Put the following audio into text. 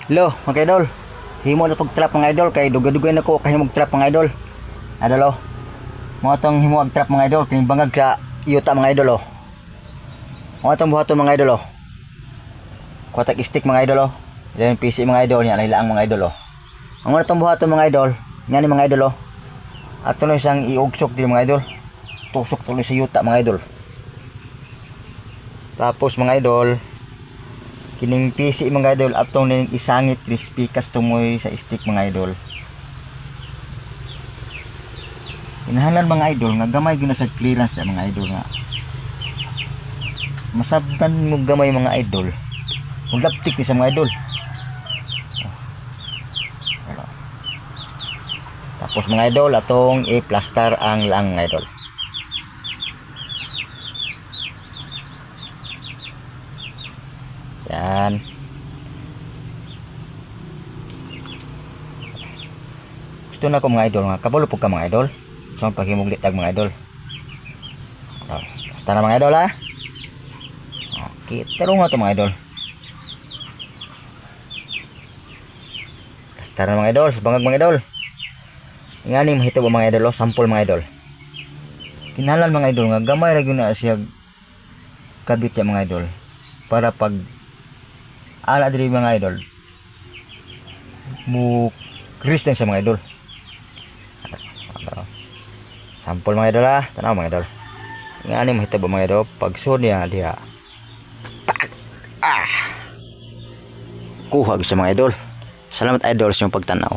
Lo, mga idol. Himo na pag-trap mga idol kay dugay-dugay na ko kay mag-trap mga idol. Idol oh. Mo tong himo ag-trap mga idol kini bangag ka yuta mga idol oh. Mo tong buhaton mga idol oh. Kuwatak stick mga idol oh. Yan PC mga idol, yan laang mga idol oh. Ang mo tong buhaton mga idol, ngani mga idol oh. At tuloy siyang iugsok din mga idol. Tusok tuloy sa yuta mga idol. Tapos mga idol, kining PC mga idol atong ning isangit crispy kas tumoy sa stick mga idol. Inahalan mga idol nga gamay gyud sa clearance na mga idol nga. Masabtan mo gamay mga idol. Ug laptik ni sa mga idol. Tapos mga idol atong i-plaster ang lang mga idol. Yan. Gusto na ko mga idol nga kabalo pug ka mga idol. So paghimuglit tag mga idol. Basta na mga idol ha. Okay, taro nga to mga idol. Basta na mga idol, bangag mga idol. Ngani mahito ba mga idol, sample mga idol. Kinahanglan mga idol nga gamay ra gyud na siya kabit ya mga idol. Para pag ala diri mga idol. Mu Kristen sa mga idol. Sampol mga idol ha, tanaw mga idol. Ngani mahitabo mga idol, pag sud niya diha. Kuha sa mga idol. Salamat idol sa inyong pagtanaw.